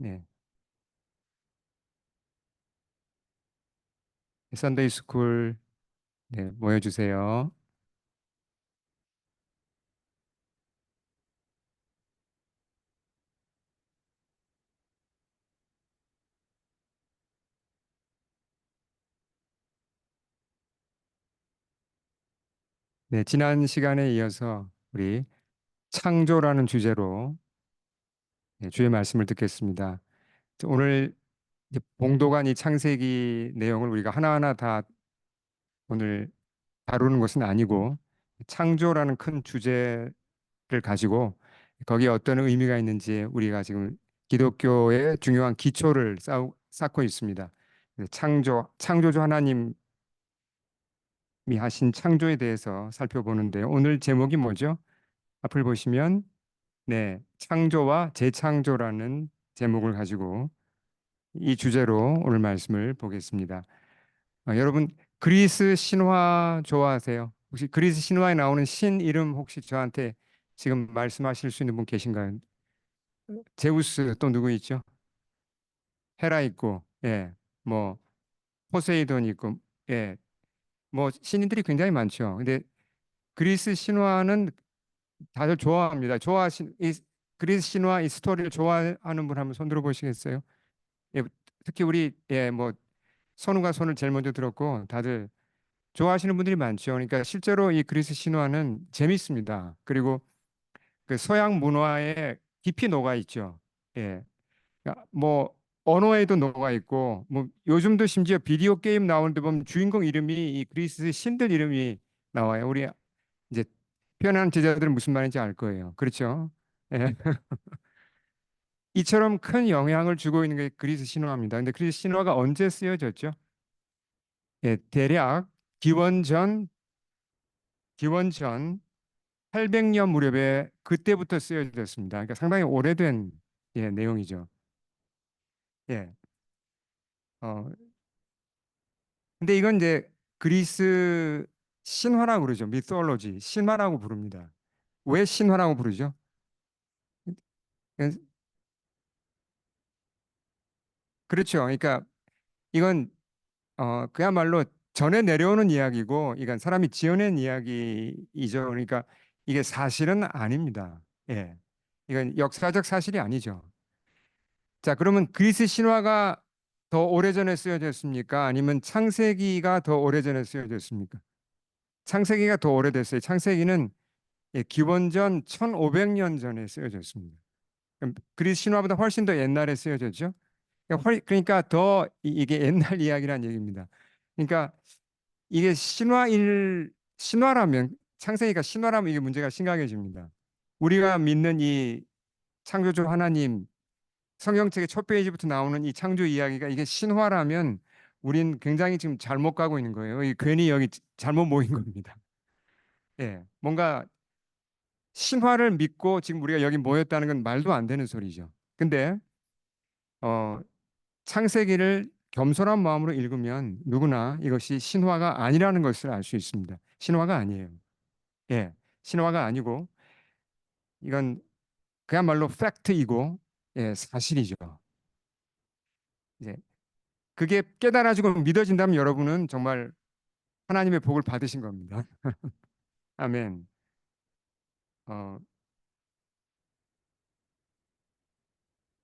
네. 선데이 스쿨 네, 모여주세요. 네, 지난 시간에 이어서 우리 창조라는 주제로 네, 주의 말씀을 듣겠습니다. 오늘 이제 봉독한 이 창세기 내용을 우리가 하나하나 다 오늘 다루는 것은 아니고 창조라는 큰 주제를 가지고 거기에 어떤 의미가 있는지 우리가 지금 기독교의 중요한 기초를 쌓고 있습니다. 창조주 하나님 하신 창조에 대해서 살펴보는데요. 오늘 제목이 뭐죠? 앞을 보시면 네, 창조와 재창조라는 제목을 가지고 이 주제로 오늘 말씀을 보겠습니다. 여러분 그리스 신화 좋아하세요? 혹시 그리스 신화에 나오는 신 이름 혹시 저한테 지금 말씀하실 수 있는 분 계신가요? 제우스 또 누구 있죠? 헤라 있고, 예, 뭐 포세이돈 있고, 예, 뭐 신인들이 굉장히 많죠. 근데 그리스 신화는 다들 좋아합니다. 이 그리스 신화 이 스토리를 좋아하는 분 한번 손 들어 보시겠어요? 예, 특히 우리 뭐 선우가 손을 제일 먼저 들었고 다들 좋아하시는 분들이 많죠. 그러니까 실제로 이 그리스 신화는 재밌습니다. 그리고 그 서양 문화에 깊이 녹아 있죠. 예, 그러니까 뭐 언어에도 녹아 있고 뭐 요즘도 심지어 비디오 게임 나오는데 보면 주인공 이름이 이 그리스 신들 이름이 나와요. 우리 이제 표현하는 제자들은 무슨 말인지 알 거예요. 그렇죠? 예. 이처럼 큰 영향을 주고 있는 게 그리스 신화입니다. 근데 그리스 신화가 언제 쓰여졌죠? 예, 대략 기원전 기원전 800년 무렵에 그때부터 쓰여졌습니다. 그러니까 상당히 오래된 내용이죠. 예. 어, 근데 이건 이제 그리스 신화라고 그러죠. 미톨로지, 신화라고 부릅니다. 왜 신화라고 부르죠? 예, 그렇죠. 그러니까 이건 그야말로 전해 내려오는 이야기고, 이건 사람이 지어낸 이야기이죠. 그러니까 이게 사실은 아닙니다. 예. 이건 역사적 사실이 아니죠. 자, 그러면 그리스 신화가 더 오래전에 쓰여졌습니까? 아니면 창세기가 더 오래전에 쓰여졌습니까? 창세기가 더 오래됐어요. 창세기는 기원전 1500년 전에 쓰여졌습니다. 그럼 그리스 신화보다 훨씬 더 옛날에 쓰여졌죠. 그러니까 더 이게 옛날 이야기란 얘기입니다. 그러니까 이게 신화라면 창세기가 신화라면 이게 문제가 심각해집니다. 우리가 믿는 이 창조주 하나님 성경책의 첫 페이지부터 나오는 이 창조 이야기가 이게 신화라면 우린 굉장히 지금 잘못 가고 있는 거예요. 괜히 여기 잘못 모인 겁니다. 예, 뭔가 신화를 믿고 지금 우리가 여기 모였다는 건 말도 안 되는 소리죠. 근데 어, 창세기를 겸손한 마음으로 읽으면 누구나 이것이 신화가 아니라는 것을 알 수 있습니다. 신화가 아니에요. 예, 신화가 아니고 이건 그야말로 팩트이고 사실이죠. 이제 그게 깨달아지고 믿어진다면 여러분은 정말 하나님의 복을 받으신 겁니다. 아멘. 어,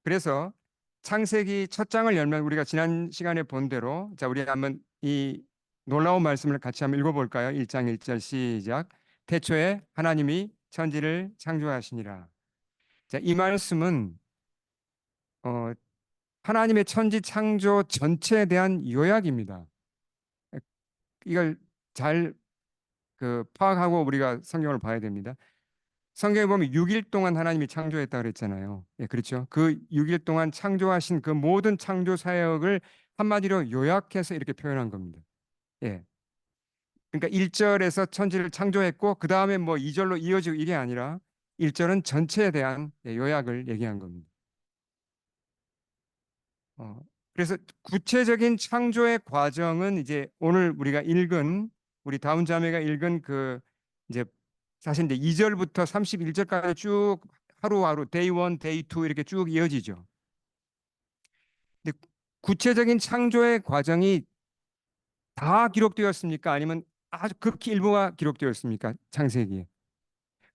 그래서 창세기 첫 장을 열면 우리가 지난 시간에 본 대로 자, 우리 한번 이 놀라운 말씀을 같이 한번 읽어볼까요? 1장 1절 시작. 태초에 하나님이 천지를 창조하시니라. 자, 이 말씀은 어, 하나님의 천지 창조 전체에 대한 요약입니다. 이걸 잘 파악하고 우리가 성경을 봐야 됩니다. 성경에 보면 6일 동안 하나님이 창조했다 그랬잖아요. 예, 그렇죠. 그 6일 동안 창조하신 그 모든 창조 사역을 한마디로 요약해서 이렇게 표현한 겁니다. 예. 그러니까 1절에서 천지를 창조했고 그 다음에 뭐 2절로 이어지고 이게 아니라 1절은 전체에 대한 요약을 얘기한 겁니다. 어, 그래서 구체적인 창조의 과정은 이제 오늘 우리 다운 자매가 읽은 그 이제 사실 이제 2절부터 31절까지 쭉 하루하루 데이 1, 데이 2 이렇게 쭉 이어지죠. 구체적인 창조의 과정이 다 기록되었습니까? 아니면 아주 극히 일부가 기록되었습니까? 창세기에.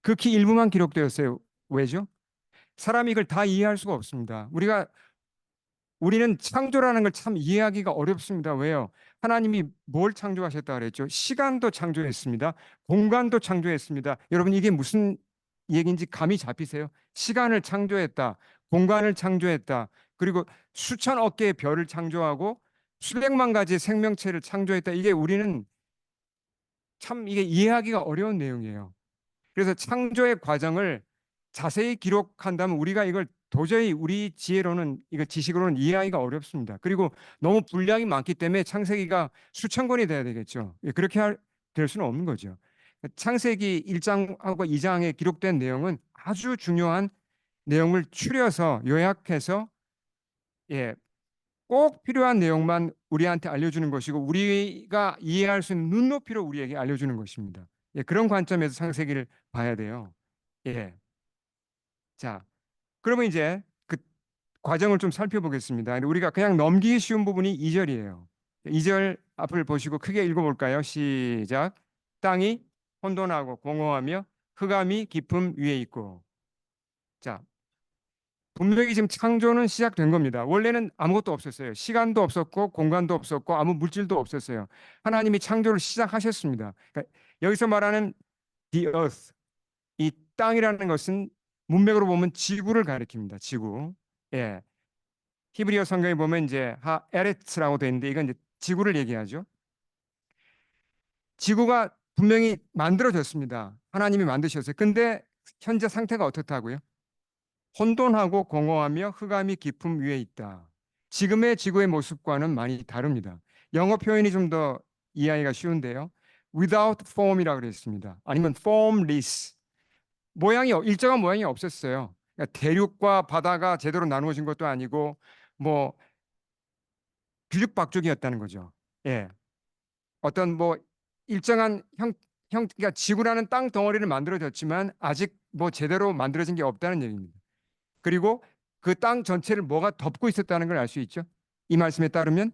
극히 일부만 기록되었어요. 왜죠? 사람이 이걸 다 이해할 수가 없습니다. 우리는 창조라는 걸 참 이해하기가 어렵습니다. 왜요? 하나님이 뭘 창조하셨다 그랬죠? 시간도 창조했습니다. 공간도 창조했습니다. 여러분 이게 무슨 얘기인지 감이 잡히세요? 시간을 창조했다. 공간을 창조했다. 그리고 수천억 개의 별을 창조하고 수백만 가지의 생명체를 창조했다. 이게 우리는 참 이게 이해하기가 어려운 내용이에요. 그래서 창조의 과정을 자세히 기록한다면 우리가 이걸 도저히 우리 지혜로는 이거 지식으로는 이해하기가 어렵습니다. 그리고 너무 분량이 많기 때문에 창세기가 수천 권이 돼야 되겠죠. 될 수는 없는 거죠. 창세기 1장하고 2장에 기록된 내용은 아주 중요한 내용을 추려서 요약해서 예, 꼭 필요한 내용만 우리한테 알려주는 것이고 우리가 이해할 수 있는 눈높이로 우리에게 알려주는 것입니다. 예, 그런 관점에서 창세기를 봐야 돼요. 예. 자, 그러면 이제 그 과정을 좀 살펴보겠습니다. 우리가 그냥 넘기기 쉬운 부분이 2절이에요. 2절 앞을 보시고 크게 읽어볼까요? 시작. 땅이 혼돈하고 공허하며 흑암이 깊음 위에 있고. 자, 분명히 지금 창조는 시작된 겁니다. 원래는 아무것도 없었어요. 시간도 없었고 공간도 없었고 아무 물질도 없었어요. 하나님이 창조를 시작하셨습니다. 그러니까 여기서 말하는 the earth, 이 땅이라는 것은 문맥으로 보면 지구를 가리킵니다. 지구. 예. 히브리어 성경에 보면 이제 하 에레츠라고 되어 있는데 이건 이제 지구를 얘기하죠. 지구가 분명히 만들어졌습니다. 하나님이 만드셨어요. 근데 현재 상태가 어떻다고요? 혼돈하고 공허하며 흑암이 깊음 위에 있다. 지금의 지구의 모습과는 많이 다릅니다. 영어 표현이 좀 더 이해하기가 쉬운데요. without form이라고 그랬습니다. 아니면 formless. 일정한 모양이 없었어요. 그러니까 대륙과 바다가 제대로 나누어진 것도 아니고 뭐 뒤죽박죽이었다는 거죠. 예. 어떤 뭐 일정한 그러니까 지구라는 땅 덩어리를 만들어졌지만 아직 뭐 제대로 만들어진 게 없다는 얘기입니다. 그리고 그 땅 전체를 뭐가 덮고 있었다는 걸 알 수 있죠. 이 말씀에 따르면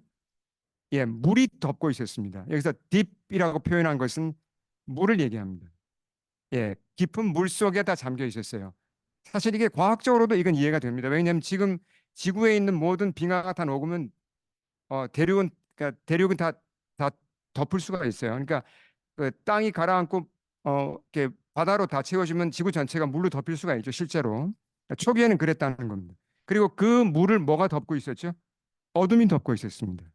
예, 물이 덮고 있었습니다. 여기서 딥이라고 표현한 것은 물을 얘기합니다. 예, 깊은 물 속에 다 잠겨 있었어요. 사실 이게 과학적으로도 이건 이해가 됩니다. 왜냐하면 지금 지구에 있는 모든 빙하가 다 녹으면 대륙은 다 덮을 수가 있어요. 그러니까 그 땅이 가라앉고 이렇게 바다로 다 채워지면 지구 전체가 물로 덮일 수가 있죠. 실제로 초기에는 그랬다는 겁니다. 그리고 그 물을 뭐가 덮고 있었죠? 어둠이 덮고 있었습니다.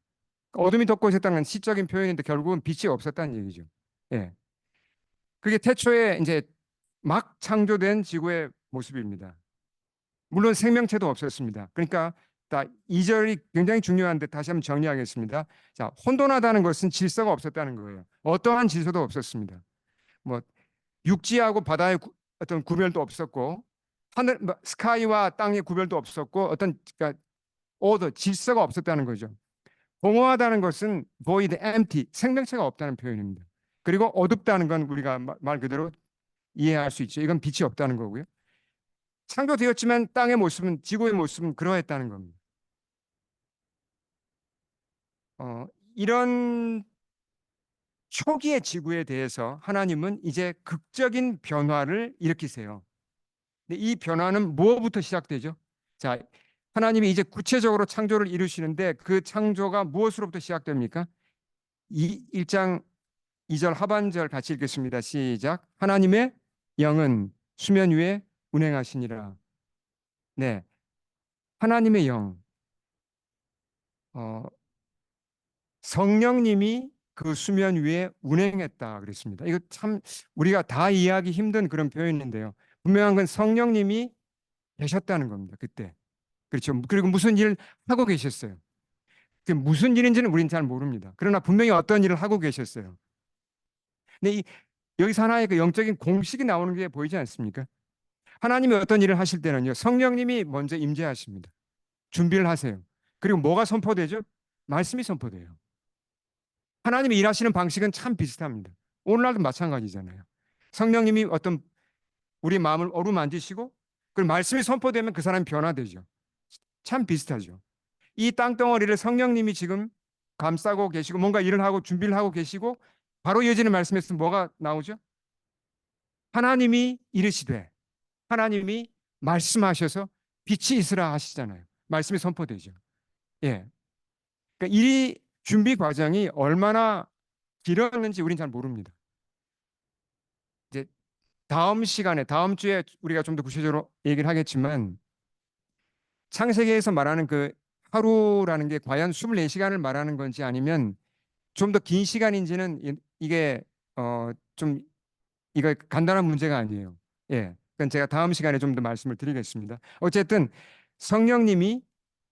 어둠이 덮고 있었다는 건 시적인 표현인데 결국은 빛이 없었다는 얘기죠. 예, 그게 태초에 이제 막 창조된 지구의 모습입니다. 물론 생명체도 없었습니다. 그러니까 2절이 굉장히 중요한데 다시 한번 정리하겠습니다. 자, 혼돈하다는 것은 질서가 없었다는 거예요. 어떠한 질서도 없었습니다. 뭐 육지하고 바다의 어떤 구별도 없었고 스카이와 땅의 구별도 없었고 그러니까 오더 질서가 없었다는 거죠. 공허하다는 것은 void, empty, 생명체가 없다는 표현입니다. 그리고 어둡다는 건 우리가 말 그대로 이해할 수 있죠. 이건 빛이 없다는 거고요. 창조되었지만 땅의 모습은 지구의 모습은 그러했다는 겁니다. 이런 초기의 지구에 대해서 하나님은 이제 극적인 변화를 일으키세요. 근데 이 변화는 무엇부터 시작되죠? 자, 하나님이 이제 구체적으로 창조를 이루시는데 그 창조가 무엇으로부터 시작됩니까? 1장 2절 하반절 같이 읽겠습니다. 시작. 하나님의 영은 수면 위에 운행하시니라. 네, 하나님의 영, 어, 성령님이 그 수면 위에 운행했다 그랬습니다. 이거 참 우리가 다 이해하기 힘든 그런 표현인데요. 분명한 건 성령님이 계셨다는 겁니다. 그때. 그렇죠. 그리고 무슨 일을 하고 계셨어요. 그 무슨 일인지는 우리는 잘 모릅니다. 그러나 분명히 어떤 일을 하고 계셨어요. 근데 여기서 하나의 그 영적인 공식이 나오는 게 보이지 않습니까? 하나님이 어떤 일을 하실 때는요. 성령님이 먼저 임재하십니다. 준비를 하세요. 그리고 뭐가 선포되죠? 말씀이 선포돼요. 하나님이 일하시는 방식은 참 비슷합니다. 오늘날도 마찬가지잖아요. 성령님이 어떤 우리 마음을 어루만지시고 그 말씀이 선포되면 그 사람이 변화되죠. 참 비슷하죠. 이 땅덩어리를 성령님이 지금 감싸고 계시고 뭔가 일을 하고 준비를 하고 계시고 바로 이어지는 말씀에서 뭐가 나오죠? 하나님이 이르시되 하나님이 말씀하셔서 빛이 있으라 하시잖아요. 말씀이 선포되죠. 예. 그러니까 이 준비 과정이 얼마나 길었는지 우리는 잘 모릅니다. 이제 다음 시간에 다음 주에 우리가 좀 더 구체적으로 얘기를 하겠지만 창세기에서 말하는 그 하루라는 게 과연 24시간을 말하는 건지 아니면 좀 더 긴 시간인지는 이게 좀 이거 간단한 문제가 아니에요. 예. 그건 제가 다음 시간에 좀 더 말씀을 드리겠습니다. 어쨌든 성령님이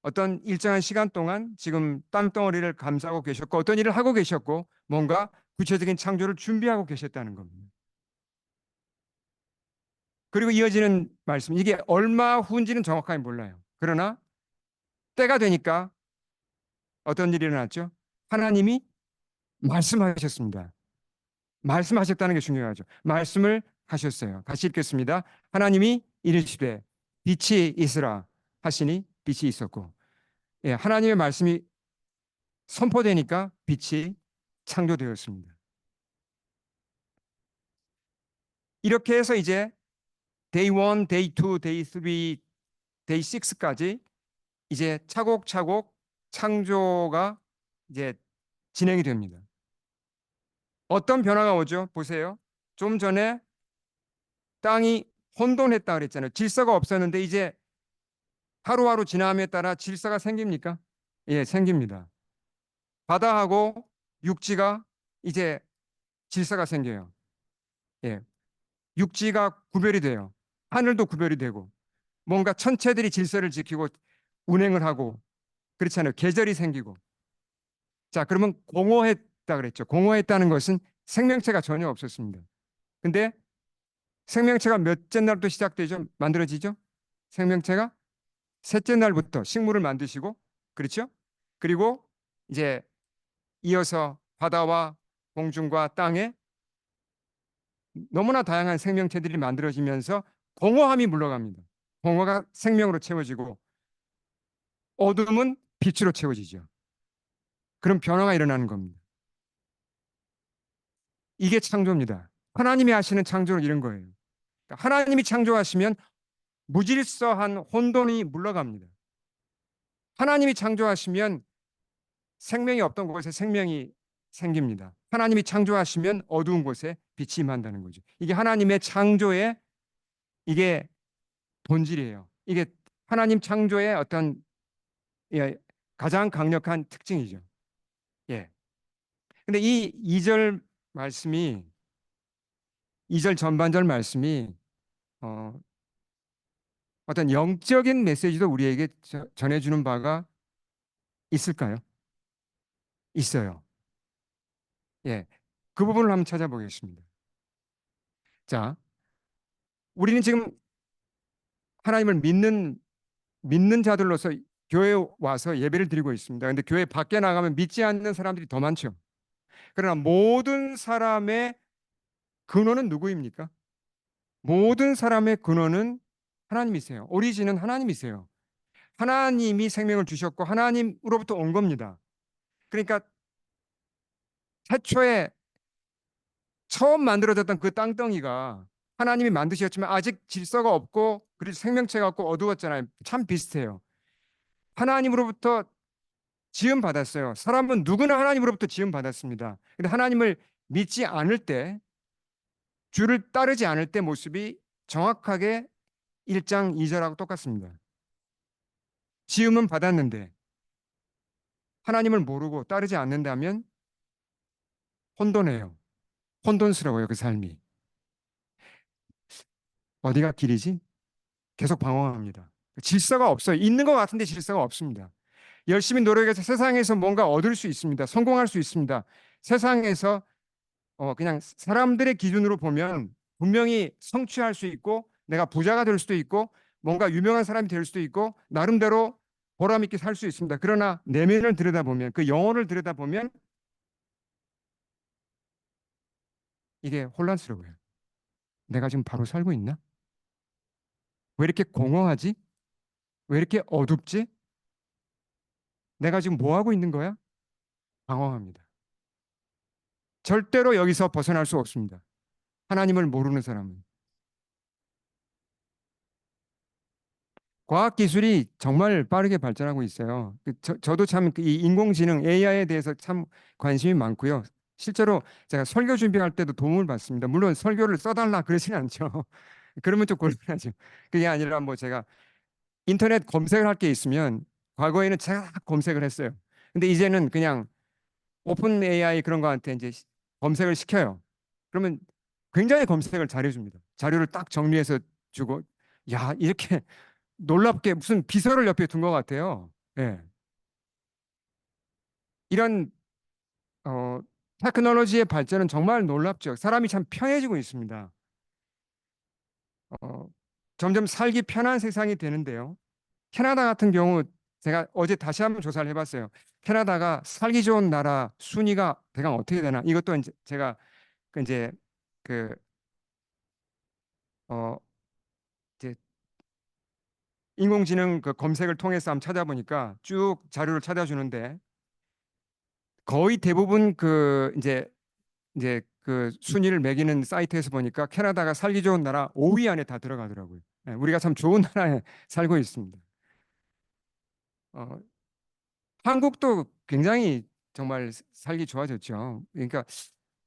어떤 일정한 시간 동안 지금 땅덩어리를 감싸고 계셨고 어떤 일을 하고 계셨고 뭔가 구체적인 창조를 준비하고 계셨다는 겁니다. 그리고 이어지는 말씀 이게 얼마 후인지는 정확하게 몰라요. 그러나 때가 되니까 어떤 일이 일어났죠? 하나님이 말씀하셨습니다. 말씀하셨다는 게 중요하죠. 말씀을 하셨어요. 같이 읽겠습니다. 하나님이 이르시되 빛이 있으라 하시니 빛이 있었고, 예, 하나님의 말씀이 선포되니까 빛이 창조되었습니다. 이렇게 해서 이제 day 1, day 2, day 3, day 6까지 이제 차곡차곡 창조가 이제 진행이 됩니다. 어떤 변화가 오죠? 보세요. 좀 전에 땅이 혼돈했다 그랬잖아요. 질서가 없었는데 이제 하루하루 지남에 따라 질서가 생깁니까? 예, 생깁니다. 바다하고 육지가 이제 질서가 생겨요. 예, 육지가 구별이 돼요. 하늘도 구별이 되고 뭔가 천체들이 질서를 지키고 운행을 하고 그렇잖아요. 계절이 생기고. 자, 그러면 공허했다 그랬죠. 공허했다는 것은 생명체가 전혀 없었습니다. 근데 생명체가 몇째 날부터 시작되죠? 만들어지죠? 생명체가 셋째 날부터 식물을 만드시고 그렇죠? 그리고 이제 이어서 바다와 공중과 땅에 너무나 다양한 생명체들이 만들어지면서 공허함이 물러갑니다. 공허가 생명으로 채워지고 어둠은 빛으로 채워지죠. 그런 변화가 일어나는 겁니다. 이게 창조입니다. 하나님이 하시는 창조는 이런 거예요. 그러니까 하나님이 창조하시면 무질서한 혼돈이 물러갑니다. 하나님이 창조하시면 생명이 없던 곳에 생명이 생깁니다. 하나님이 창조하시면 어두운 곳에 빛이 임한다는 거죠. 이게 하나님의 창조의 이게 본질이에요. 이게 하나님 창조의 어떤 예, 가장 강력한 특징이죠. 예. 근데 이 2절 말씀이 2절 전반절 말씀이 어, 어떤 영적인 메시지도 우리에게 전해주는 바가 있을까요? 있어요. 예. 그 부분을 한번 찾아보겠습니다. 자, 우리는 지금 하나님을 믿는 자들로서 교회에 와서 예배를 드리고 있습니다. 근데 교회 밖에 나가면 믿지 않는 사람들이 더 많죠. 그러나 모든 사람의 근원은 누구입니까? 모든 사람의 근원은 하나님이세요. 오리진은 하나님이세요. 하나님이 생명을 주셨고 하나님으로부터 온 겁니다. 그러니까 태초에 처음 만들어졌던 그 땅덩이가 하나님이 만드셨지만 아직 질서가 없고 그리고 생명체가 없고 어두웠잖아요. 참 비슷해요. 하나님으로부터 지음 받았어요. 사람은 누구나 하나님으로부터 지음 받았습니다. 근데 하나님을 믿지 않을 때, 주를 따르지 않을 때 모습이 정확하게 1장 2절하고 똑같습니다. 지음은 받았는데 하나님을 모르고 따르지 않는다면 혼돈해요. 혼돈스러워요, 그 삶이. 어디가 길이지? 계속 방황합니다. 질서가 없어요. 있는 것 같은데 질서가 없습니다. 열심히 노력해서 세상에서 뭔가 얻을 수 있습니다. 성공할 수 있습니다. 세상에서 그냥 사람들의 기준으로 보면 분명히 성취할 수 있고 내가 부자가 될 수도 있고 뭔가 유명한 사람이 될 수도 있고 나름대로 보람 있게 살 수 있습니다. 그러나 내면을 들여다보면 그 영혼을 들여다보면 이게 혼란스러워요. 내가 지금 바로 살고 있나? 왜 이렇게 공허하지? 왜 이렇게 어둡지? 내가 지금 뭐 하고 있는 거야? 방황합니다. 절대로 여기서 벗어날 수 없습니다. 하나님을 모르는 사람은. 과학 기술이 정말 빠르게 발전하고 있어요. 저도 참 이 인공지능 AI에 대해서 참 관심이 많고요. 실제로 제가 설교 준비할 때도 도움을 받습니다. 물론 설교를 써달라 그러지는 않죠. 그러면 좀 곤란하죠. 그게 아니라 뭐 제가 인터넷 검색을 할 게 있으면 과거에는 제가 다 검색을 했어요. 근데 이제는 그냥 오픈 AI 그런 거한테 이제 검색을 시켜요. 그러면 굉장히 검색을 잘해줍니다. 자료를 딱 정리해서 주고, 야, 이렇게 놀랍게 무슨 비서를 옆에 둔 것 같아요. 예. 이런 어, 테크놀로지의 발전은 정말 놀랍죠. 사람이 참 편해지고 있습니다. 어, 점점 살기 편한 세상이 되는데요. 캐나다 같은 경우 제가 어제 다시 한번 조사를 해봤어요. 캐나다가 살기 좋은 나라 순위가 대강 어떻게 되나? 이것도 이제 제가 그 이제 그 어, 이제 인공지능 그 검색을 통해서 한번 찾아보니까 쭉 자료를 찾아주는데 거의 대부분 그 이제 그 순위를 매기는 사이트에서 보니까 캐나다가 살기 좋은 나라 5위 안에 다 들어가더라고요. 예, 우리가 참 좋은 나라에 살고 있습니다. 어, 한국도 굉장히 정말 살기 좋아졌죠. 그러니까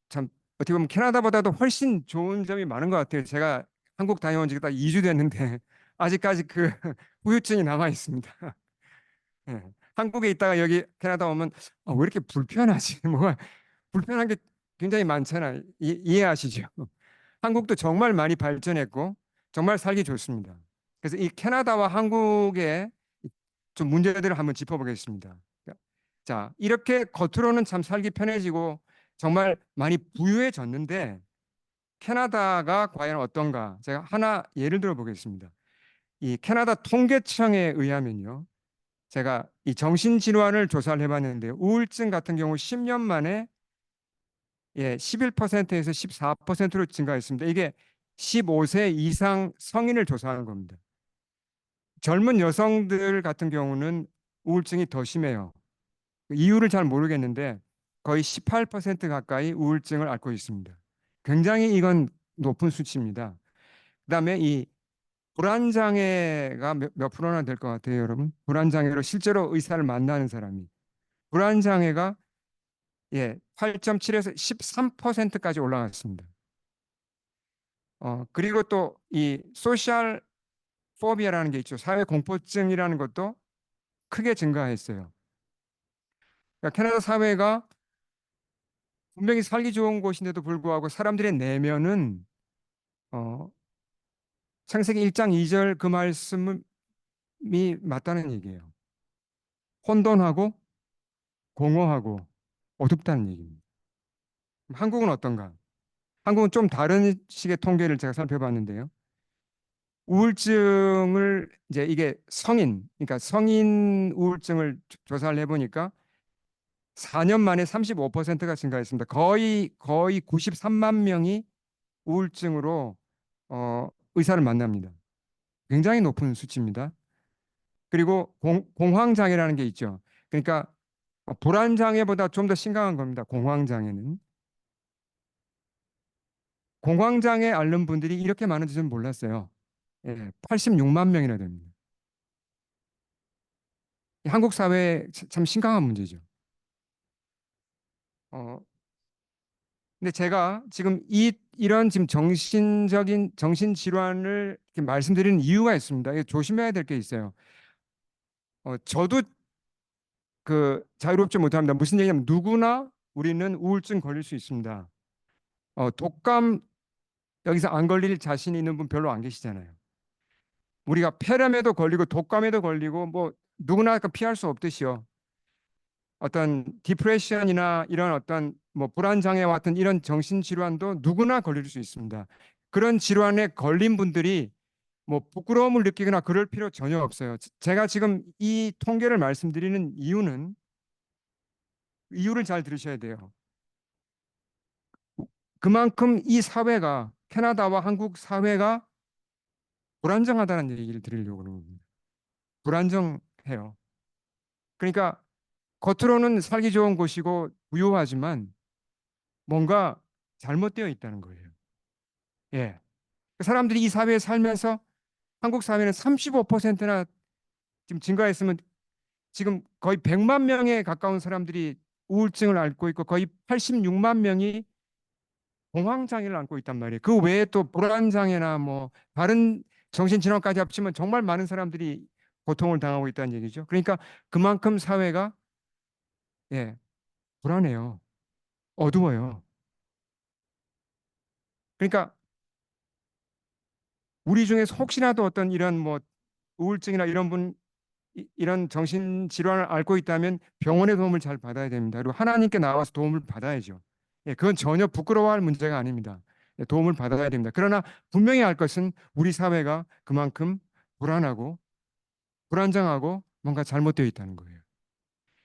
참 어떻게 보면 캐나다보다도 훨씬 좋은 점이 많은 것 같아요. 제가 한국 다녀온 지가 딱 2주 됐는데 아직까지 그 후유증이 남아 있습니다. 예. 한국에 있다가 여기 캐나다 오면 왜 이렇게 불편하지? 뭐가 불편한 게 굉장히 많잖아요. 이해하시죠? 한국도 정말 많이 발전했고 정말 살기 좋습니다. 그래서 이 캐나다와 한국의 좀 문제들을 한번 짚어보겠습니다. 자, 이렇게 겉으로는 참 살기 편해지고 정말 많이 부유해졌는데 캐나다가 과연 어떤가? 제가 하나 예를 들어 보겠습니다. 이 캐나다 통계청에 의하면요. 제가 이 정신질환을 조사를 해봤는데 우울증 같은 경우 10년 만에 11%에서 14%로 증가했습니다. 이게 15세 이상 성인을 조사하는 겁니다. 젊은 여성들 같은 경우는 우울증이 더 심해요. 이유를 잘 모르겠는데 거의 18% 가까이 우울증을 앓고 있습니다. 굉장히 이건 높은 수치입니다. 그다음에 이 불안장애가 몇 프로나 될 것 같아요, 여러분? 불안장애로 실제로 의사를 만나는 사람이. 불안장애가 8.7에서 13%까지 올라갔습니다. 그리고 또 이 소셜 포비아라는 게 있죠. 사회 공포증이라는 것도 크게 증가했어요. 그러니까 캐나다 사회가 분명히 살기 좋은 곳인데도 불구하고 사람들의 내면은 어, 창세기 1장 2절 그 말씀이 맞다는 얘기예요. 혼돈하고 공허하고 어둡다는 얘기입니다. 한국은 어떤가? 한국은 좀 다른 식의 통계를 제가 살펴봤는데요. 우울증을 이제 이게 그러니까 성인 우울증을 조사를 해보니까 4년 만에 35%가 증가했습니다. 거의 93만 명이 우울증으로 의사를 만납니다. 굉장히 높은 수치입니다. 그리고 공황장애라는 게 있죠. 그러니까 불안장애보다 좀 더 심각한 겁니다. 공황장애는. 공황장애 앓는 분들이 이렇게 많은 줄은 몰랐어요. 86만 명이나 됩니다. 한국 사회에 참 심각한 문제죠. 어, 근데 제가 지금 이런 지금 정신적인 정신질환을 이렇게 말씀드리는 이유가 있습니다. 이게 조심해야 될 게 있어요. 저도 그 자유롭지 못합니다. 무슨 얘기냐면 누구나 우리는 우울증 걸릴 수 있습니다. 독감 여기서 안 걸릴 자신 있는 분 별로 안 계시잖아요. 우리가 폐렴에도 걸리고 독감에도 걸리고 뭐 누구나 피할 수 없듯이요. 어떤 디프레션이나 이런 어떤 뭐 불안 장애와 같은 이런 정신 질환도 누구나 걸릴 수 있습니다. 그런 질환에 걸린 분들이 뭐 부끄러움을 느끼거나 그럴 필요 전혀 없어요. 제가 지금 이 통계를 말씀드리는 이유를 잘 들으셔야 돼요. 그만큼 이 사회가 캐나다와 한국 사회가 불안정하다는 얘기를 드리려고 그러는 겁니다. 불안정해요. 그러니까 겉으로는 살기 좋은 곳이고 부유하지만 뭔가 잘못되어 있다는 거예요. 예. 사람들이 이 사회에 살면서 한국 사회는 35%나 지금 증가했으면 지금 거의 100만 명에 가까운 사람들이 우울증을 앓고 있고 거의 86만 명이 공황장애를 앓고 있단 말이에요. 그 외에 또 불안장애나 뭐 다른 정신질환까지 합치면 정말 많은 사람들이 고통을 당하고 있다는 얘기죠. 그러니까 그만큼 사회가 예, 불안해요. 어두워요. 그러니까 우리 중에서 혹시라도 어떤 이런 뭐 우울증이나 이런 이런 정신 질환을 앓고 있다면 병원의 도움을 잘 받아야 됩니다. 그리고 하나님께 나와서 도움을 받아야죠. 예, 그건 전혀 부끄러워할 문제가 아닙니다. 예, 도움을 받아야 됩니다. 그러나 분명히 알 것은 우리 사회가 그만큼 불안하고 불안정하고 뭔가 잘못되어 있다는 거예요.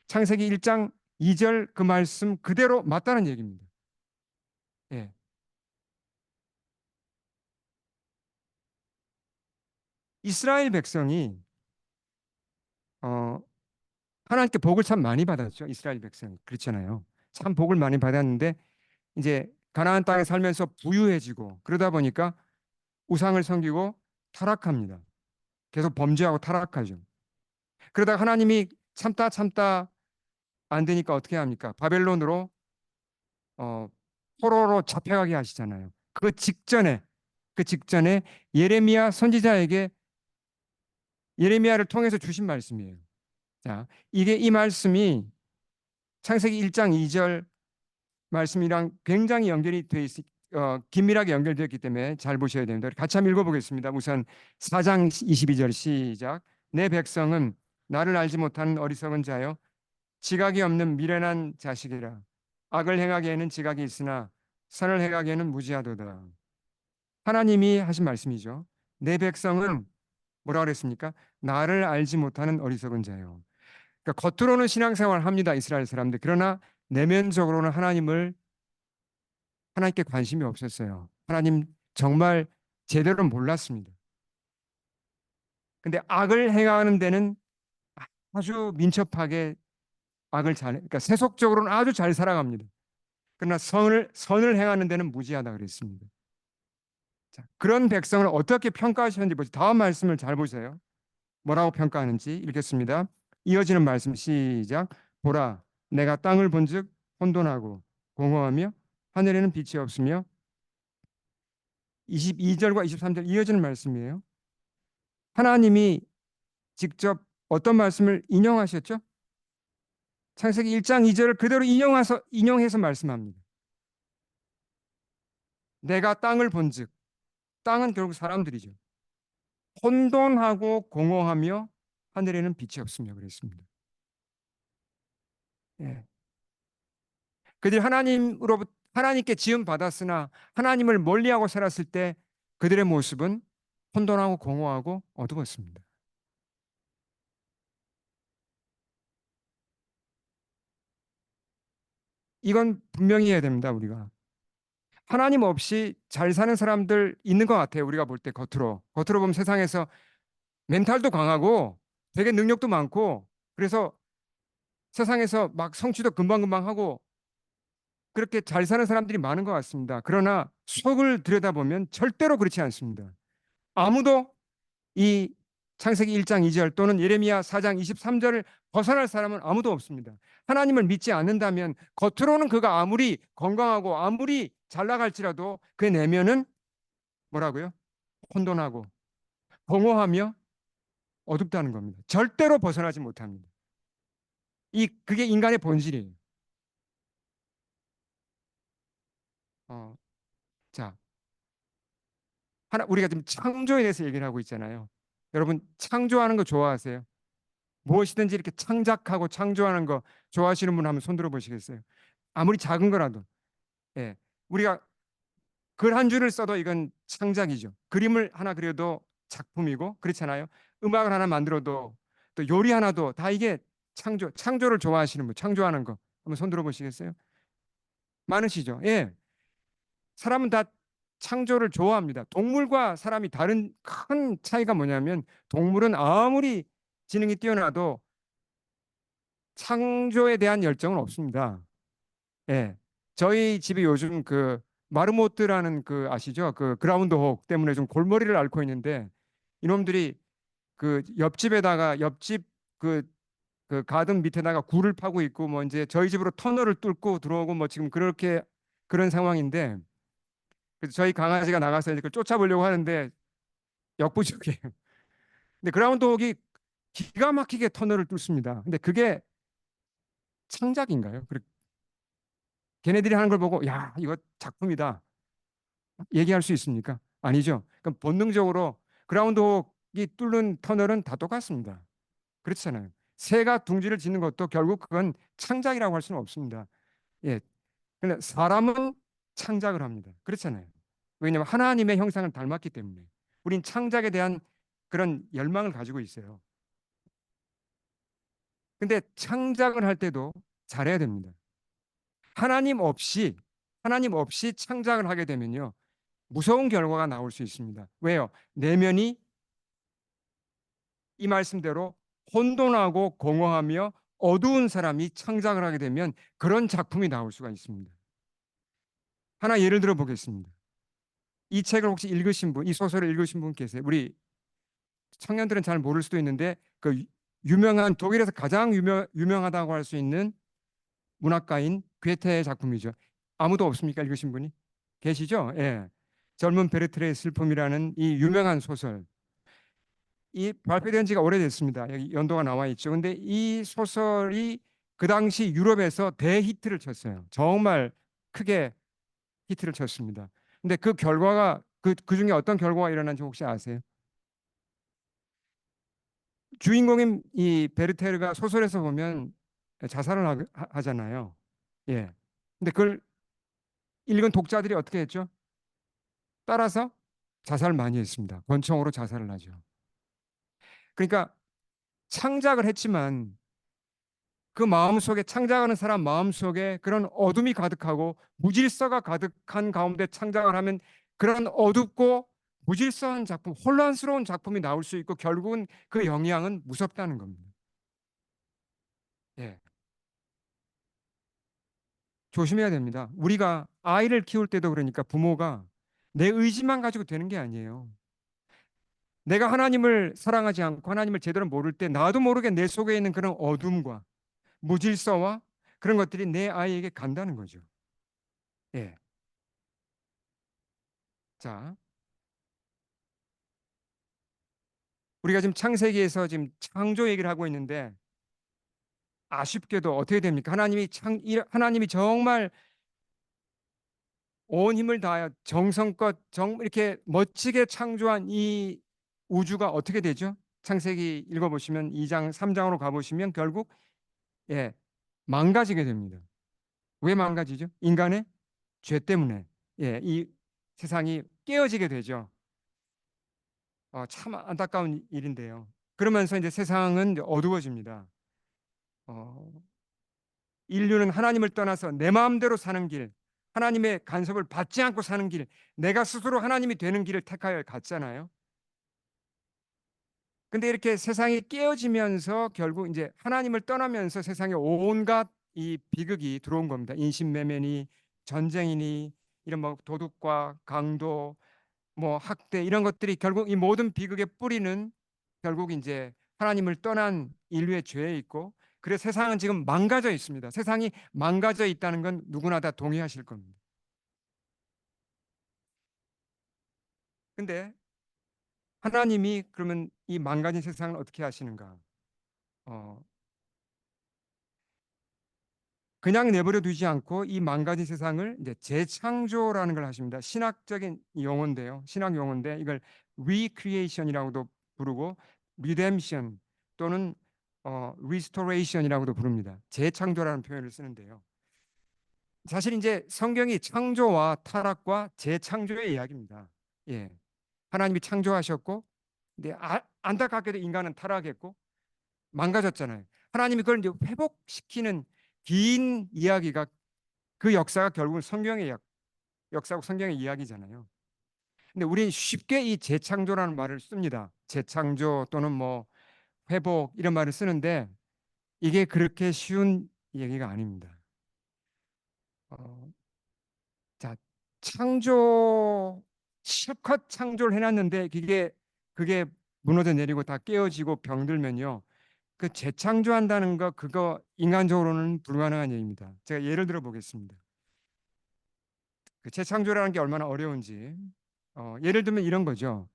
창세기 1장 2절 그 말씀 그대로 맞다는 얘기입니다. 예. 이스라엘 백성이 어, 하나님께 복을 참 많이 받았죠. 이스라엘 백성 그렇잖아요. 참 복을 많이 받았는데 이제 가나안 땅에 살면서 부유해지고 그러다 보니까 우상을 섬기고 타락합니다. 계속 범죄하고 타락하죠. 그러다 하나님이 참다 참다 안 되니까 어떻게 합니까? 바벨론으로 어, 포로로 잡혀가게 하시잖아요. 그 직전에 예레미야 선지자에게 예레미야를 통해서 주신 말씀이에요. 자, 이게 이 말씀이 창세기 1장 2절 말씀이랑 굉장히 연결이 돼 긴밀하게 연결되었기 때문에 잘 보셔야 됩니다. 같이 한번 읽어보겠습니다. 우선 4장 22절 시작. 내 백성은 나를 알지 못하는 어리석은 자요 지각이 없는 미련한 자식이라. 악을 행하기에는 지각이 있으나 선을 행하기에는 무지하도다. 하나님이 하신 말씀이죠. 내 백성은 뭐라 그랬습니까? 나를 알지 못하는 어리석은 자요. 그러니까 겉으로는 신앙생활을 합니다. 이스라엘 사람들. 그러나 내면적으로는 하나님께 관심이 없었어요. 하나님 정말 제대로 몰랐습니다. 근데 악을 행하는 데는 아주 민첩하게 그러니까 세속적으로는 아주 잘 살아갑니다. 그러나 선을 행하는 데는 무지하다 그랬습니다. 자, 그런 백성을 어떻게 평가하셨는지 보세요. 다음 말씀을 잘 보세요. 뭐라고 평가하는지 읽겠습니다. 이어지는 말씀 시작. 보라, 내가 땅을 본즉 혼돈하고 공허하며 하늘에는 빛이 없으며 22절과 23절 이어지는 말씀이에요. 하나님이 직접 어떤 말씀을 인용하셨죠? 창세기 1장 2절을 그대로 인용해서 말씀합니다. 내가 땅을 본즉 땅은 결국 사람들이죠. 혼돈하고 공허하며 하늘에는 빛이 없으며 그랬습니다. 예. 그들이 하나님께 지음 받았으나 하나님을 멀리하고 살았을 때 그들의 모습은 혼돈하고 공허하고 어두웠습니다. 이건 분명히 해야 됩니다, 우리가. 하나님 없이 잘 사는 사람들 있는 것 같아요. 우리가 볼 때 겉으로 보면 세상에서 멘탈도 강하고 되게 능력도 많고 그래서 세상에서 막 성취도 금방금방 하고 그렇게 잘 사는 사람들이 많은 것 같습니다. 그러나 속을 들여다보면 절대로 그렇지 않습니다. 아무도 이 창세기 1장 2절 또는 예레미야 4장 23절을 벗어날 사람은 아무도 없습니다. 하나님을 믿지 않는다면 겉으로는 그가 아무리 건강하고 아무리 잘 나갈지라도 그 내면은 뭐라고요? 혼돈하고 공허하며 어둡다는 겁니다. 절대로 벗어나지 못합니다. 그게 인간의 본질이에요. 어, 자, 우리가 지금 창조에 대해서 얘기를 하고 있잖아요. 여러분 창조하는 거 좋아하세요? 무엇이든지 이렇게 창작하고 창조하는 거 좋아하시는 분 한번 손 들어 보시겠어요? 아무리 작은 거라도. 예. 우리가 글 한 줄을 써도 이건 창작이죠. 그림을 하나 그려도 작품이고 그렇잖아요. 음악을 하나 만들어도 또 요리 하나도 다 이게 창조를 좋아하시는 분, 창조하는 거 한번 손 들어 보시겠어요? 많으시죠? 예. 사람은 다 창조를 좋아합니다. 동물과 사람이 다른 큰 차이가 뭐냐면 동물은 아무리 지능이 뛰어나도 창조에 대한 열정은 없습니다. 예. 저희 집이 요즘 그 마르모트라는 그 아시죠? 그 그라운드혹 때문에 좀 골머리를 앓고 있는데 이놈들이 그 옆집 그, 그 가든 밑에다가 굴을 파고 있고 뭐 이제 저희 집으로 터널을 뚫고 들어오고 뭐 지금 그렇게 그런 상황인데 그래서 저희 강아지가 나가서 이제 그걸 쫓아보려고 하는데 역부족이에요. 근데 그라운드혹이 기가 막히게 터널을 뚫습니다. 근데 그게 창작인가요? 걔네들이 하는 걸 보고 야 이거 작품이다 얘기할 수 있습니까? 아니죠. 그럼 본능적으로 그라운드혹이 뚫는 터널은 다 똑같습니다. 그렇잖아요. 새가 둥지를 짓는 것도 결국 그건 창작이라고 할 수는 없습니다. 예. 근데 사람은 창작을 합니다. 그렇잖아요. 왜냐하면 하나님의 형상을 닮았기 때문에 우린 창작에 대한 그런 열망을 가지고 있어요. 근데 창작을 할 때도 잘해야 됩니다. 하나님 없이 하나님 없이 창작을 하게 되면요. 무서운 결과가 나올 수 있습니다. 왜요? 내면이 이 말씀대로 혼돈하고 공허하며 어두운 사람이 창작을 하게 되면 그런 작품이 나올 수가 있습니다. 하나 예를 들어 보겠습니다. 이 책을 혹시 읽으신 분, 이 소설을 읽으신 분 계세요? 우리 청년들은 잘 모를 수도 있는데 그 유명한 독일에서 가장 유명하다고 할 수 있는 문학가인 괴테의 작품이죠. 아무도 없습니까? 읽으신 분이? 계시죠? 예. 젊은 베르트레의 슬픔이라는 이 유명한 소설. 이 발표된 지가 오래됐습니다. 여기 연도가 나와 있죠. 근데 이 소설이 그 당시 유럽에서 대히트를 쳤어요. 정말 크게 히트를 쳤습니다. 근데 그 결과가 그 중에 어떤 결과가 일어난지 혹시 아세요? 주인공인 이 베르테르가 소설에서 보면 자살을 하잖아요. 예. 근데 그걸 읽은 독자들이 어떻게 했죠? 따라서 자살을 많이 했습니다. 권총으로 자살을 하죠. 그러니까 창작을 했지만 그 마음속에 창작하는 사람 마음속에 그런 어둠이 가득하고 무질서가 가득한 가운데 창작을 하면 그런 어둡고 무질서한 작품, 혼란스러운 작품이 나올 수 있고 결국은 그 영향은 무섭다는 겁니다. 예. 조심해야 됩니다. 우리가 아이를 키울 때도 그러니까 부모가 내 의지만 가지고 되는 게 아니에요. 내가 하나님을 사랑하지 않고 하나님을 제대로 모를 때 나도 모르게 내 속에 있는 그런 어둠과 무질서와 그런 것들이 내 아이에게 간다는 거죠. 예. 자, 우리가 지금 창세기에서 지금 창조 얘기를 하고 있는데 아쉽게도 어떻게 됩니까? 하나님이 정말 온 힘을 다하여 정성껏 이렇게 멋지게 창조한 이 우주가 어떻게 되죠? 창세기 읽어보시면 2장, 3장으로 가보시면 결국 예, 망가지게 됩니다. 왜 망가지죠? 인간의 죄 때문에 예, 이 세상이 깨어지게 되죠. 참 안타까운 일인데요. 그러면서 이제 세상은 이제 어두워집니다. 어, 인류는 하나님을 떠나서 내 마음대로 사는 길, 하나님의 간섭을 받지 않고 사는 길, 내가 스스로 하나님이 되는 길을 택하여 갔잖아요. 근데 이렇게 세상이 깨어지면서 결국 이제 하나님을 떠나면서 세상에 온갖 이 비극이 들어온 겁니다. 인신매매니 전쟁이니 이런 뭐 도둑과 강도 뭐 학대 이런 것들이 결국 이 모든 비극의 뿌리는 결국 이제 하나님을 떠난 인류의 죄에 있고 그래서 세상은 지금 망가져 있습니다. 세상이 망가져 있다는 건 누구나 다 동의하실 겁니다. 근데 하나님이 그러면 이 망가진 세상을 어떻게 하시는가? 어, 그냥 내버려 두지 않고 이 망가진 세상을 이제 재창조라는 걸 하십니다. 신학적인 용어인데요. 신학 용어인데 이걸 recreation이라고도 부르고 redemption 또는 restoration이라고도 부릅니다. 재창조라는 표현을 쓰는데요. 사실 이제 성경이 창조와 타락과 재창조의 이야기입니다. 예. 하나님이 창조하셨고 근데 안타깝게도 인간은 타락했고 망가졌잖아요. 하나님이 그걸 이제 회복시키는 긴 이야기가 그 역사가 결국은 성경의 역사고 성경의 이야기잖아요. 근데 우리는 쉽게 이 재창조라는 말을 씁니다. 재창조 또는 뭐 회복 이런 말을 쓰는데 이게 그렇게 쉬운 얘기가 아닙니다. 어, 자, 창조 실컷 창조를 해놨는데 그게 무너져 내리고 다 깨어지고 병들면요. 그 재창조한다는 거 그거 인간적으로는 불가능한 얘기입니다. 제가 예를 들어 보겠습니다. 그 재창조라는 게 얼마나 어려운지 예를 들면 이런 거죠.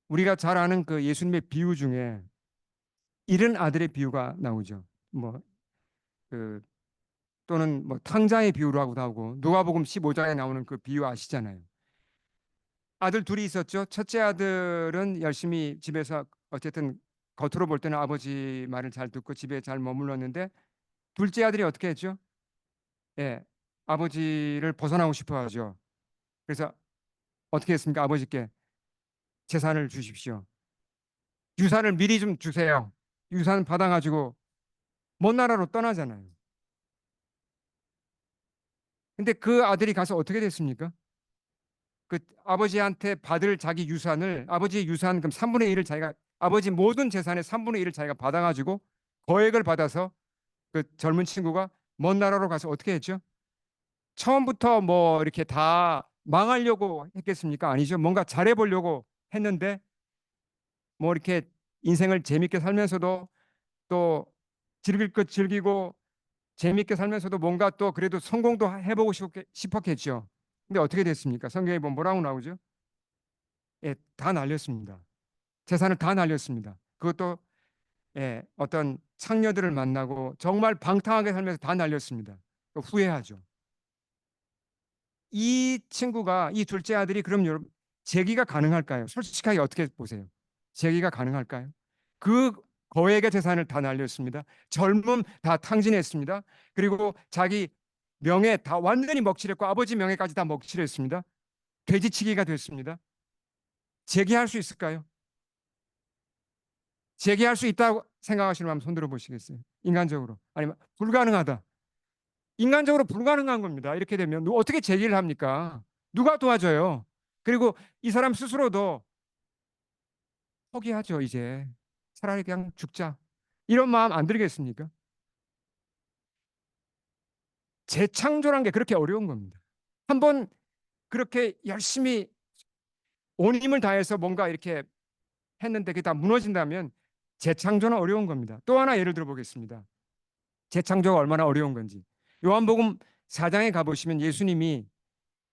우리가 잘 아는 그 예수님의 비유 중에 잃은 아들의 비유가 나오죠. 뭐 그 또는 뭐 탕자의 비유로 하고도 하고 누가복음 15장에 나오는 그 비유 아시잖아요. 아들 둘이 있었죠. 첫째 아들은 열심히 집에서 어쨌든 겉으로 볼 때는 아버지 말을 잘 듣고 집에 잘 머물렀는데 둘째 아들이 어떻게 했죠? 예, 아버지를 벗어나고 싶어 하죠. 그래서 어떻게 했습니까? 아버지께 재산을 주십시오. 유산을 미리 좀 주세요. 유산 받아가지고 먼 나라로 떠나잖아요. 근데 그 아들이 가서 어떻게 됐습니까? 그 아버지한테 받을 자기 유산을 아버지의 유산 그럼 3분의 1을 자기가 아버지 모든 재산의 3분의 1을 자기가 받아가지고 거액을 받아서 그 젊은 친구가 먼 나라로 가서 어떻게 했죠? 처음부터 뭐 이렇게 다 망하려고 했겠습니까? 아니죠. 뭔가 잘해보려고 했는데 뭐 이렇게 인생을 재밌게 살면서도 또 즐길 것 즐기고 재밌게 살면서도 뭔가 또 그래도 성공도 해보고 싶었겠죠. 근데 어떻게 됐습니까? 성경에 보면 뭐라고 나오죠? 예, 다 날렸습니다. 재산을 다 날렸습니다. 그것도 예, 어떤 창녀들을 만나고 정말 방탕하게 살면서 다 날렸습니다. 후회하죠. 이 친구가 이 둘째 아들이 그럼 여러분 재기가 가능할까요? 솔직하게 어떻게 보세요? 재기가 가능할까요? 그 거액의 재산을 다 날렸습니다. 젊음 다 탕진했습니다. 그리고 자기 명예 다 완전히 먹칠했고 아버지 명예까지 다 먹칠했습니다. 돼지치기가 됐습니다. 재기할 수 있을까요? 재기할 수 있다고 생각하시는 분 손 들어 보시겠어요? 인간적으로 아니면 불가능하다. 인간적으로 불가능한 겁니다. 이렇게 되면 어떻게 재기를 합니까? 누가 도와줘요? 그리고 이 사람 스스로도 포기하죠, 이제. 차라리 그냥 죽자. 이런 마음 안 들겠습니까? 재창조란 게 그렇게 어려운 겁니다. 한번 그렇게 열심히 온 힘을 다해서 뭔가 이렇게 했는데 그게 다 무너진다면 재창조는 어려운 겁니다. 또 하나 예를 들어 보겠습니다. 재창조가 얼마나 어려운 건지. 요한복음 4장에 가보시면 예수님이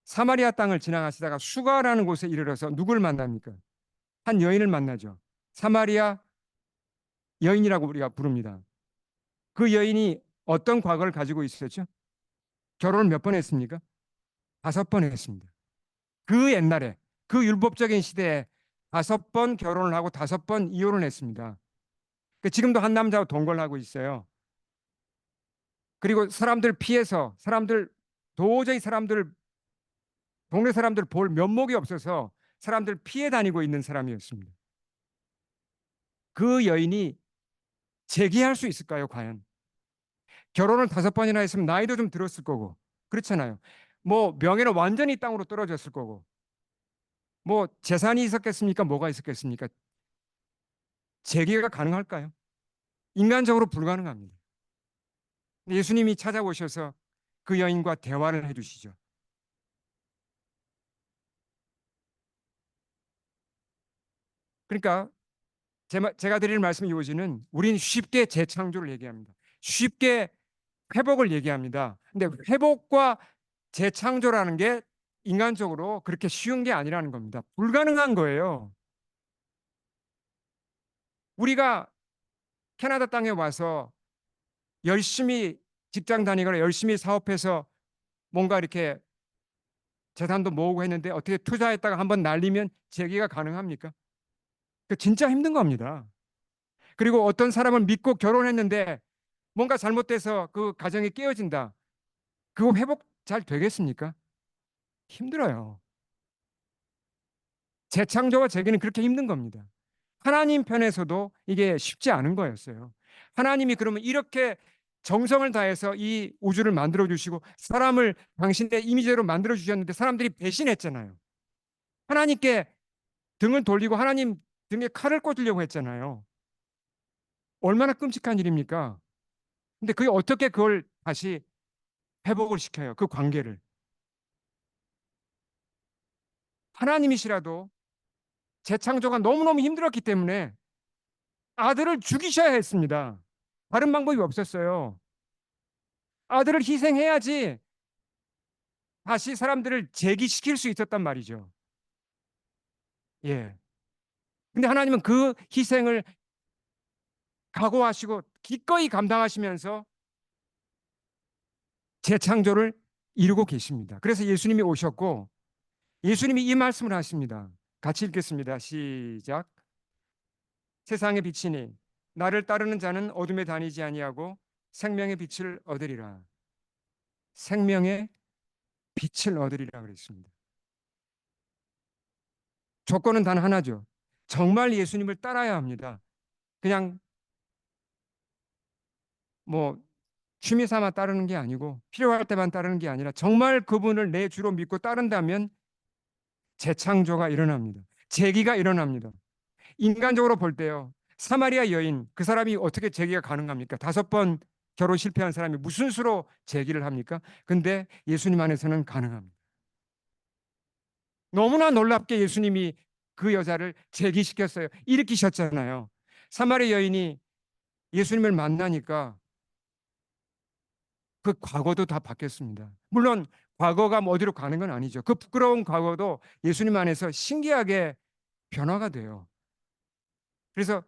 사마리아 땅을 지나가시다가 수가라는 곳에 이르러서 누굴 만납니까? 한 여인을 만나죠. 사마리아 여인이라고 우리가 부릅니다. 그 여인이 어떤 과거를 가지고 있었죠? 결혼을 몇 번 했습니까? 5번 했습니다. 그 옛날에 그 율법적인 시대에 5번 결혼을 하고 5번 이혼을 했습니다. 지금도 한 남자와 동거하고 있어요. 그리고 사람들 피해서 사람들 도저히 사람들 동네 사람들 볼 면목이 없어서 사람들 피해 다니고 있는 사람이었습니다. 그 여인이 재기할 수 있을까요, 과연? 결혼을 5번이나 했으면 나이도 좀 들었을 거고, 그렇잖아요. 뭐 명예는 완전히 땅으로 떨어졌을 거고, 뭐 재산이 있었겠습니까? 뭐가 있었겠습니까? 재기가 가능할까요? 인간적으로 불가능합니다. 예수님이 찾아오셔서 그 여인과 대화를 해주시죠. 그러니까 제가 드릴 말씀 요지는 우리는 쉽게 재창조를 얘기합니다. 쉽게 회복을 얘기합니다. 근데 회복과 재창조라는 게 인간적으로 그렇게 쉬운 게 아니라는 겁니다. 불가능한 거예요. 우리가 캐나다 땅에 와서 열심히 직장 다니거나 열심히 사업해서 뭔가 이렇게 재산도 모으고 했는데 어떻게 투자했다가 한번 날리면 재기가 가능합니까? 그 진짜 힘든 겁니다. 그리고 어떤 사람을 믿고 결혼했는데 뭔가 잘못돼서 그 가정이 깨어진다. 그거 회복 잘 되겠습니까? 힘들어요. 재창조와 재기는 그렇게 힘든 겁니다. 하나님 편에서도 이게 쉽지 않은 거였어요. 하나님이 그러면 이렇게 정성을 다해서 이 우주를 만들어 주시고 사람을 당신의 이미지대로 만들어 주셨는데 사람들이 배신했잖아요. 하나님께 등을 돌리고 하나님 등에 칼을 꽂으려고 했잖아요. 얼마나 끔찍한 일입니까? 근데 그게 어떻게 그걸 다시 회복을 시켜요? 그 관계를. 하나님이시라도 재창조가 너무너무 힘들었기 때문에 아들을 죽이셔야 했습니다. 다른 방법이 없었어요. 아들을 희생해야지 다시 사람들을 재기시킬 수 있었단 말이죠. 예. 근데 하나님은 그 희생을 각오하시고 기꺼이 감당하시면서 재창조를 이루고 계십니다. 그래서 예수님이 오셨고 예수님이 이 말씀을 하십니다. 같이 읽겠습니다. 시작. 세상의 빛이니 나를 따르는 자는 어둠에 다니지 아니하고 생명의 빛을 얻으리라. 생명의 빛을 얻으리라 그랬습니다. 조건은 단 하나죠. 정말 예수님을 따라야 합니다. 그냥 뭐 취미 삼아 따르는 게 아니고 필요할 때만 따르는 게 아니라 정말 그분을 내 주로 믿고 따른다면 재창조가 일어납니다. 재기가 일어납니다. 인간적으로 볼 때요. 사마리아 여인 그 사람이 어떻게 재기가 가능합니까? 5번 결혼 실패한 사람이 무슨 수로 재기를 합니까? 근데 예수님 안에서는 가능합니다. 너무나 놀랍게 예수님이 그 여자를 재기시켰어요. 일으키셨잖아요. 사마리아 여인이 예수님을 만나니까 그 과거도 다 바뀌었습니다. 물론 과거가 뭐 어디로 가는 건 아니죠. 그 부끄러운 과거도 예수님 안에서 신기하게 변화가 돼요. 그래서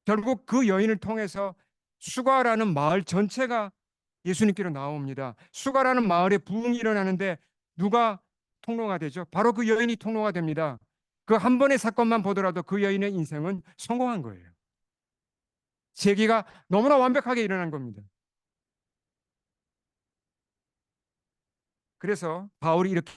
결국 그 여인을 통해서 수가라는 마을 전체가 예수님께로 나옵니다. 수가라는 마을에 부흥이 일어나는데 누가 통로가 되죠? 바로 그 여인이 통로가 됩니다. 그 한 번의 사건만 보더라도 그 여인의 인생은 성공한 거예요. 세계가 너무나 완벽하게 일어난 겁니다. 그래서 바울이 이렇게